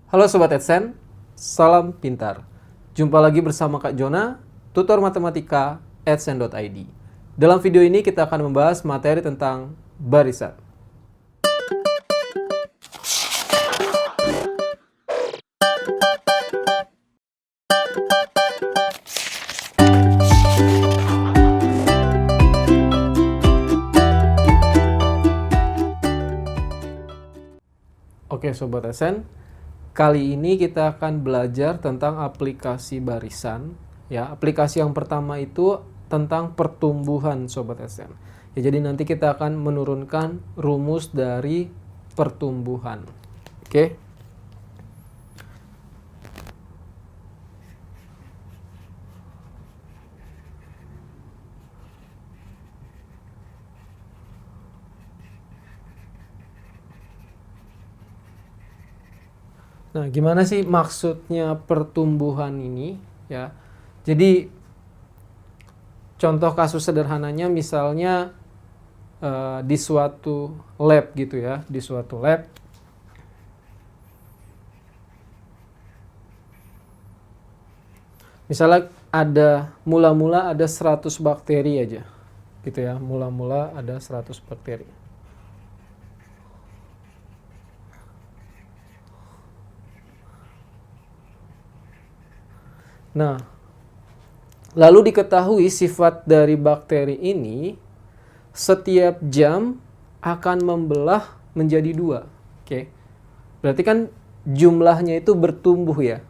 Halo Sobat Adsense, salam pintar. Jumpa lagi bersama Kak Jona, tutor matematika adsense.id. Dalam video ini kita akan membahas materi tentang barisan. Oke Sobat Adsense, kali ini kita akan belajar tentang aplikasi barisan. Ya, aplikasi yang pertama itu tentang pertumbuhan Sobat Adsense. Ya, jadi nanti kita akan menurunkan rumus dari pertumbuhan. Oke. Nah, gimana sih maksudnya pertumbuhan ini? Ya, jadi contoh kasus sederhananya misalnya di suatu lab gitu ya, di suatu lab misalnya mula-mula ada 100 bakteri aja gitu ya, mula-mula ada 100 bakteri. Nah, lalu diketahui sifat dari bakteri ini setiap jam akan membelah menjadi 2. Oke. Berarti kan jumlahnya itu bertumbuh ya.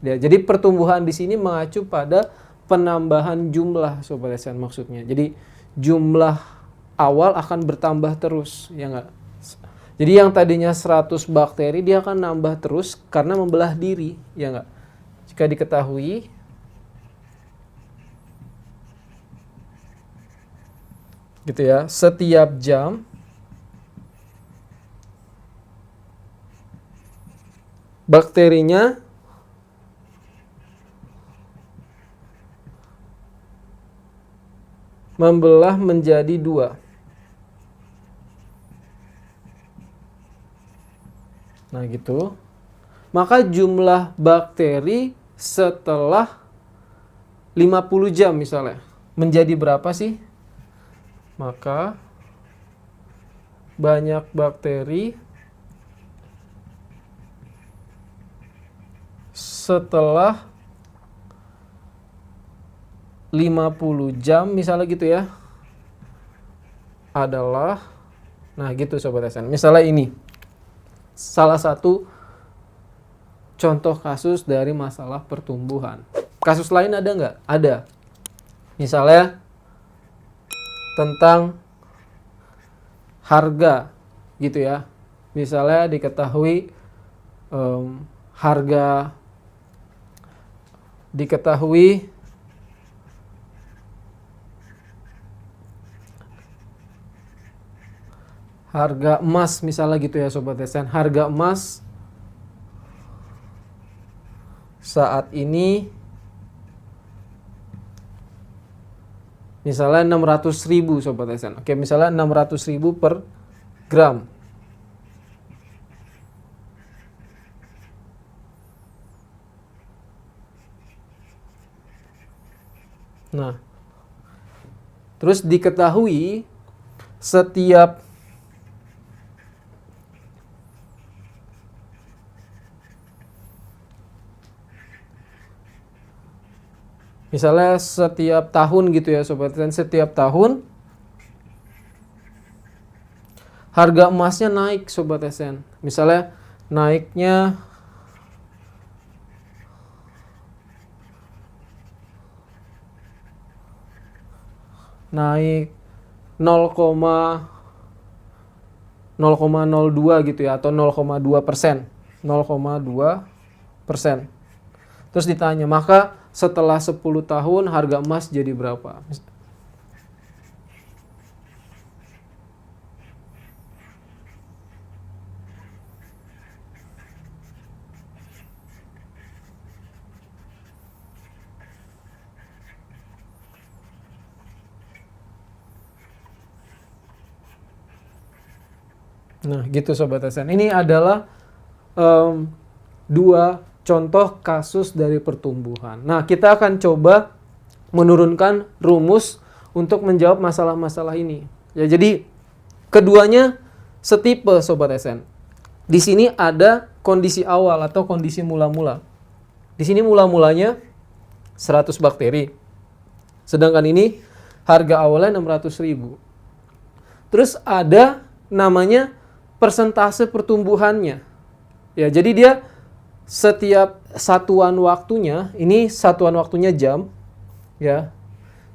Jadi pertumbuhan di sini mengacu pada penambahan jumlah Sobat Adsense maksudnya. Jadi jumlah awal akan bertambah terus, ya enggak? Jadi yang tadinya 100 bakteri dia akan nambah terus karena membelah diri, ya enggak? Jika diketahui gitu ya, setiap jam bakterinya membelah menjadi 2. Nah gitu. Maka jumlah bakteri setelah 50 jam misalnya menjadi berapa sih? Maka banyak bakteri setelah 50 jam misalnya gitu ya adalah, nah gitu Sobat Adsense. Misalnya ini salah satu contoh kasus dari masalah pertumbuhan. Kasus lain ada nggak? Ada. Misalnya tentang harga gitu ya. Misalnya diketahui harga emas misalnya gitu ya Sobat Adsense. Harga emas saat ini misalnya 600.000 Sobat Adsense. Oke, misalnya 600.000 per gram. Nah, terus diketahui setiap misalnya setiap tahun gitu ya Sobat Adsense, setiap tahun harga emasnya naik Sobat Adsense. Misalnya naiknya naik 0,02 gitu ya, atau 0,2%. 0,2%. Terus ditanya, maka setelah 10 tahun harga emas jadi berapa? Nah, gitu Sobat Adsense. Ini adalah dua contoh kasus dari pertumbuhan. Nah, kita akan coba menurunkan rumus untuk menjawab masalah-masalah ini. Ya, jadi keduanya setipe Sobat SN. Di sini ada kondisi awal atau kondisi mula-mula. Di sini mula-mulanya 100 bakteri. Sedangkan ini harga awalnya 600.000. Terus ada namanya persentase pertumbuhannya. Ya, jadi dia setiap satuan waktunya, ini satuan waktunya jam, ya.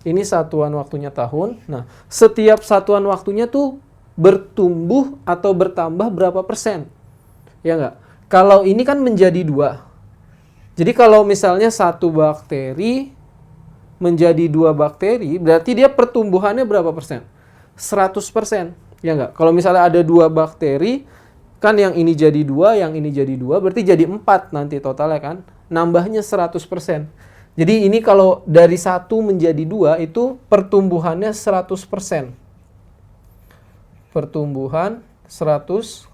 Ini satuan waktunya tahun. Nah, setiap satuan waktunya tuh bertumbuh atau bertambah berapa persen? Ya enggak? Kalau ini kan menjadi 2. Jadi kalau misalnya satu bakteri menjadi 2 bakteri, berarti dia pertumbuhannya berapa persen? 100%. Ya enggak? Kalau misalnya ada 2 bakteri, kan yang ini jadi 2, yang ini jadi 2, berarti jadi 4 nanti totalnya kan. Nambahnya 100%. Jadi ini kalau dari 1 menjadi 2 itu pertumbuhannya 100%. Pertumbuhan 100%.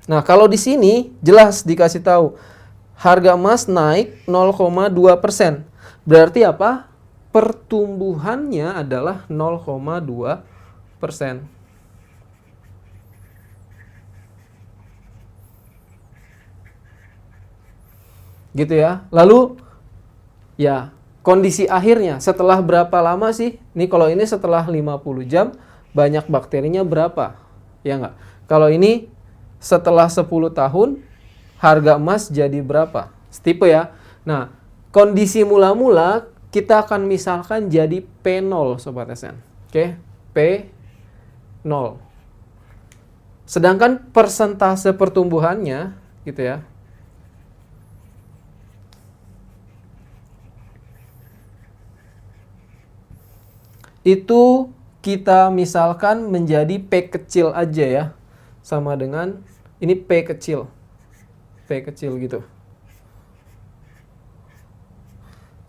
Nah, kalau di sini jelas dikasih tahu harga emas naik 0,2%. Berarti apa? Pertumbuhannya adalah 0,2%. Gitu ya. Lalu ya, kondisi akhirnya setelah berapa lama sih? Nih kalau ini setelah 50 jam banyak bakterinya berapa? Ya enggak? Kalau ini setelah 10 tahun harga emas jadi berapa? Setipe ya. Nah, kondisi mula-mula kita akan misalkan jadi P0 Sobat SN. Oke, P0. Sedangkan persentase pertumbuhannya gitu ya. Itu kita misalkan menjadi P kecil aja ya. Sama dengan ini P kecil. P kecil gitu.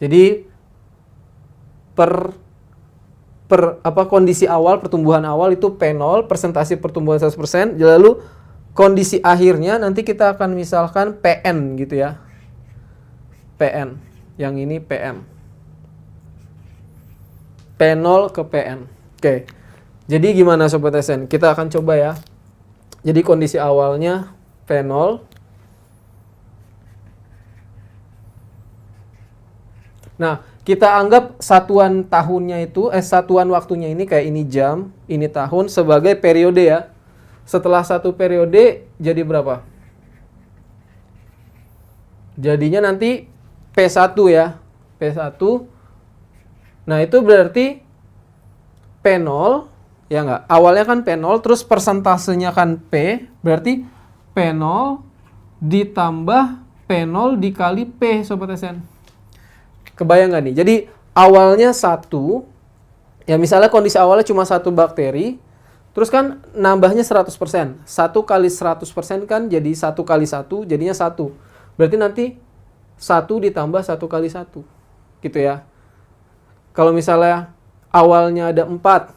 Jadi kondisi awal, pertumbuhan awal itu P0, persentase pertumbuhan 100%. Lalu kondisi akhirnya nanti kita akan misalkan PN gitu ya. PN. Yang ini PM. P0 ke PN. Oke. Jadi gimana Sobat SN? Kita akan coba ya. Jadi kondisi awalnya P0. Nah, kita anggap satuan tahunnya itu, satuan waktunya ini kayak ini jam, ini tahun sebagai periode ya. Setelah satu periode jadi berapa? Jadinya nanti P1 ya. P1. Nah, itu berarti P0, ya enggak? Awalnya kan P0, terus persentasenya kan P, berarti P0 ditambah P0 dikali P, Sobat SN. Kebayang nggak nih? Jadi awalnya 1, ya misalnya kondisi awalnya cuma 1 bakteri, terus kan nambahnya 100%. 1 kali 100% kan jadi 1 kali 1, jadinya 1. Berarti nanti 1 ditambah 1 kali 1. Gitu ya. Kalau misalnya awalnya ada 4,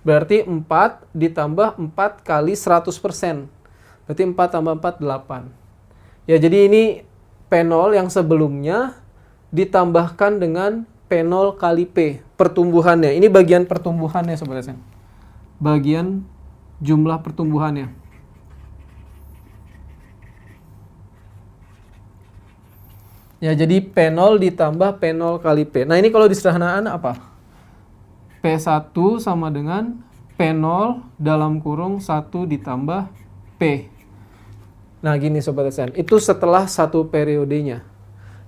berarti 4 ditambah 4 kali 100%. Berarti 4 tambah 4, 8. Ya, jadi ini P0 yang sebelumnya ditambahkan dengan P0 kali P. Pertumbuhannya. Ini bagian pertumbuhannya Sobat SN. Bagian jumlah pertumbuhannya. Ya, jadi P0 ditambah P0 kali P. Nah, ini kalau disederhanakan apa? P1 sama dengan P0 dalam kurung 1 ditambah P. Nah, gini Sobat SN. Itu setelah satu periodenya.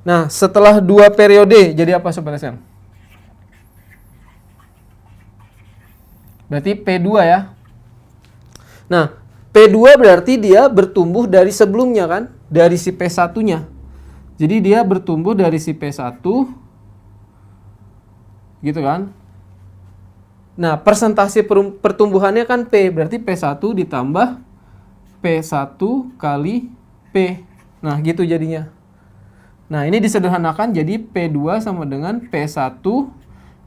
Nah, setelah 2 periode, jadi apa Sobat SN? Berarti P2 ya. Nah, P2 berarti dia bertumbuh dari sebelumnya kan? Dari si P1-nya. Jadi dia bertumbuh dari si P1, gitu kan. Nah, persentase pertumbuhannya kan P, berarti P1 ditambah P1 kali P. Nah, gitu jadinya. Nah, ini disederhanakan jadi P2 sama dengan P1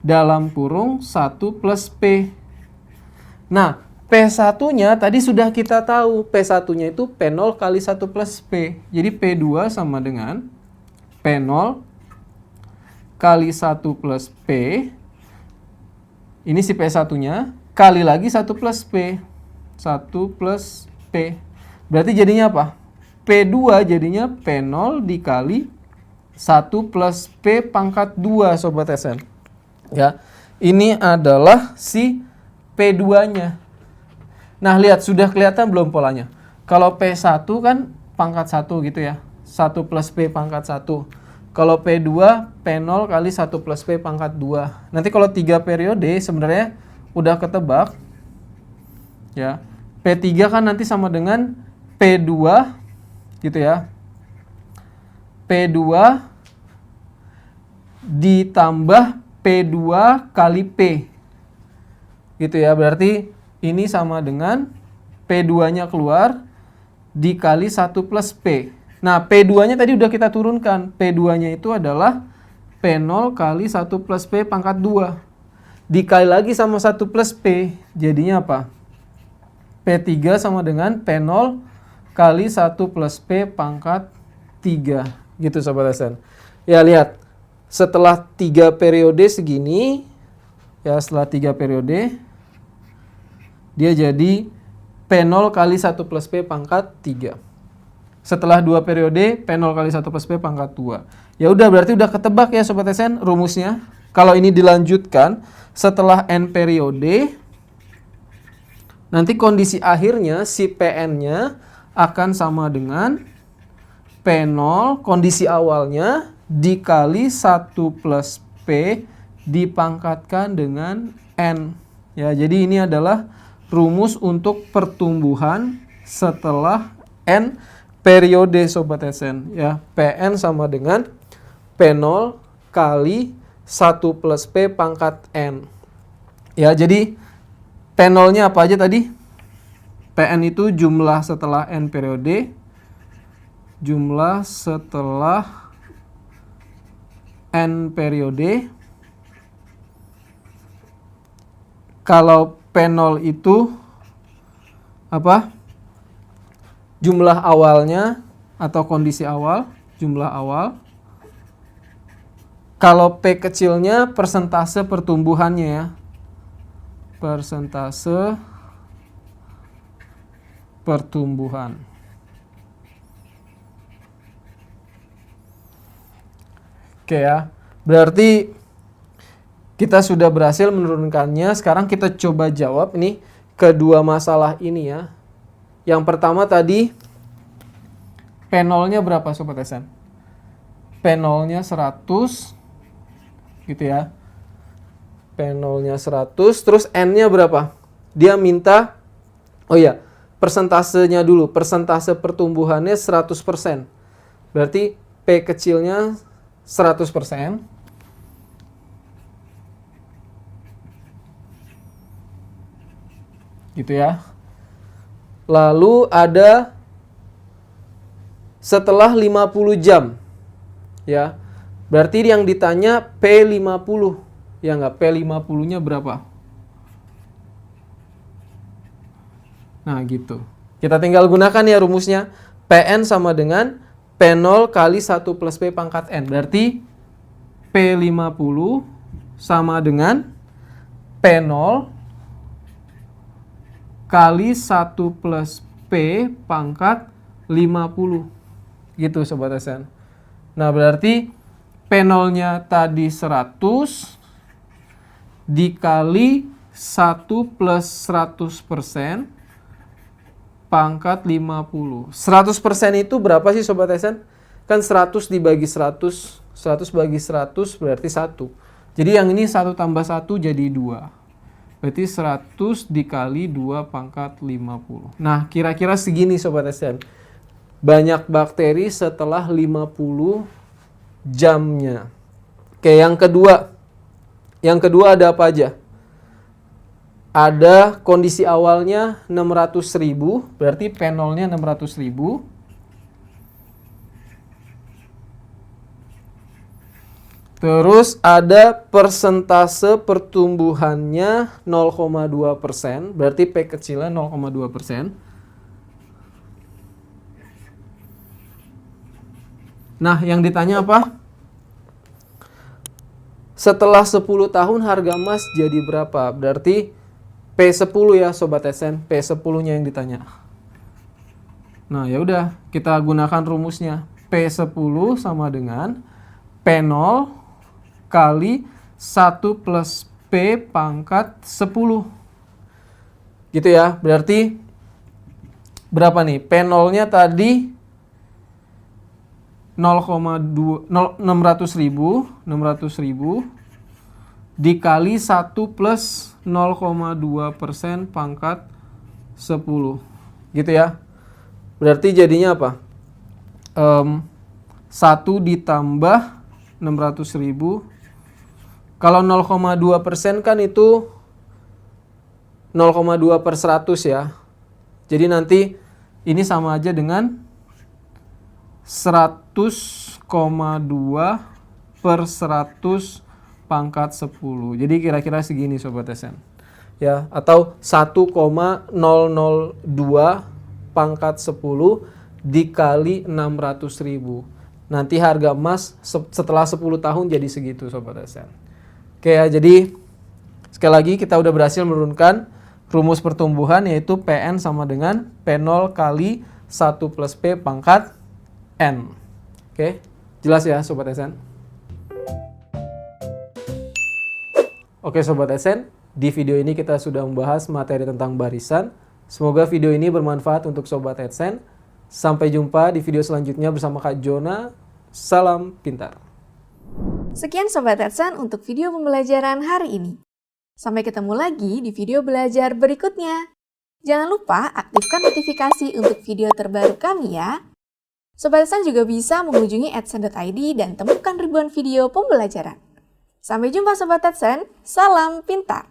dalam kurung 1 plus P. Nah, P1-nya tadi sudah kita tahu. P1-nya itu P0 kali 1 plus P. Jadi P2 sama dengan P0 kali 1 plus P. Ini si P1-nya. Kali lagi 1 plus P. 1 plus P. Berarti jadinya apa? P2 jadinya P0 dikali 1 plus P pangkat 2, Sobat SN. Ya, ini adalah si P2-nya. Nah, lihat, sudah kelihatan belum polanya? Kalau P1 kan pangkat 1 gitu ya. 1 plus P pangkat 1. Kalau P2, P0 kali 1 plus P pangkat 2. Nanti kalau 3 periode sebenarnya udah ketebak. Ya. P3 kan nanti sama dengan P2 gitu ya. P2 ditambah P2 kali P. Gitu ya, berarti ini sama dengan P2-nya keluar dikali 1 plus P. Nah, P2-nya tadi udah kita turunkan. P2-nya itu adalah P0 kali 1 plus P pangkat 2. Dikali lagi sama 1 plus P. Jadinya apa? P3 sama dengan P0 kali 1 plus P pangkat 3. Gitu, Sobat SN. Ya, lihat. Setelah 3 periode segini, ya setelah 3 periode, dia jadi P0 kali 1 plus P pangkat 3. Setelah 2 periode, P0 kali 1 plus P pangkat 2. Ya udah, berarti udah ketebak ya Sobat SN rumusnya. Kalau ini dilanjutkan, setelah N periode, nanti kondisi akhirnya si Pn-nya akan sama dengan P0, kondisi awalnya, dikali 1 plus P dipangkatkan dengan N. Ya, jadi ini adalah rumus untuk pertumbuhan setelah N periode, Sobat SN. Ya, Pn sama dengan P0 kali 1 plus P pangkat N. Ya, jadi P0-nya apa aja tadi? Pn itu jumlah setelah N periode. Jumlah setelah N periode. Kalau P0 itu apa? Jumlah awalnya atau kondisi awal, jumlah awal. Kalau P kecilnya persentase pertumbuhannya ya. Persentase pertumbuhan. Oke ya. Berarti kita sudah berhasil menurunkannya. Sekarang kita coba jawab nih kedua masalah ini ya. Yang pertama tadi P0-nya berapa Sobat SN? P0-nya 100 gitu ya. P0-nya 100, terus N-nya berapa? Dia minta, oh iya, persentasenya dulu. Persentase pertumbuhannya 100%. Berarti P kecilnya 100%. Gitu ya. Lalu ada setelah 50 jam. Ya. Berarti yang ditanya P50. Ya enggak, P50-nya berapa? Nah, gitu. Kita tinggal gunakan ya rumusnya. Pn sama dengan P0 kali 1 plus P pangkat N. Berarti P50 sama dengan P0 kali 1 plus P pangkat 50. Gitu Sobat SN. Nah, berarti P0-nya tadi 100 dikali 1 plus 100% pangkat 50. 100% itu berapa sih Sobat SN? Kan 100 dibagi 100. 100 bagi 100 berarti 1. Jadi yang ini 1 tambah 1 jadi 2. Berarti 100 dikali 2 pangkat 50. Nah, kira-kira segini Sobat SN. Banyak bakteri setelah 50 jamnya. Oke, yang kedua. Yang kedua ada apa aja? Ada kondisi awalnya 600.000, berarti P0-nya 600.000. Terus ada persentase pertumbuhannya 0,2%, berarti P kecilnya 0,2%. Nah, yang ditanya apa? Setelah 10 tahun harga emas jadi berapa? Berarti P10 ya Sobat SN, P10-nya yang ditanya. Nah, ya udah, kita gunakan rumusnya. P10 sama dengan P0 kali 1 plus P pangkat 10. Gitu ya, berarti berapa nih? P0-nya tadi 600.000 dikali 1 plus 0,2% pangkat 10. Gitu ya. Berarti jadinya apa? 1 ditambah 600.000. Kalau 0,2% kan itu 0,2 per 100 ya. Jadi nanti ini sama aja dengan 100,2 per 100 pangkat 10. Jadi kira-kira segini Sobat SN. Ya, atau 1,002 pangkat 10 dikali 600.000. Nanti harga emas setelah 10 tahun jadi segitu Sobat SN. Oke ya, jadi sekali lagi kita udah berhasil menurunkan rumus pertumbuhan, yaitu PN sama dengan P0 kali 1 plus P pangkat N. Oke, jelas ya Sobat SN? Oke Sobat SN, di video ini kita sudah membahas materi tentang barisan. Semoga video ini bermanfaat untuk Sobat SN. Sampai jumpa di video selanjutnya bersama Kak Jona. Salam pintar. Sekian Sobat SN untuk video pembelajaran hari ini. Sampai ketemu lagi di video belajar berikutnya. Jangan lupa aktifkan notifikasi untuk video terbaru kami ya. Sobat SN juga bisa mengunjungi adsense.id dan temukan ribuan video pembelajaran. Sampai jumpa Sobat SN, salam pintar!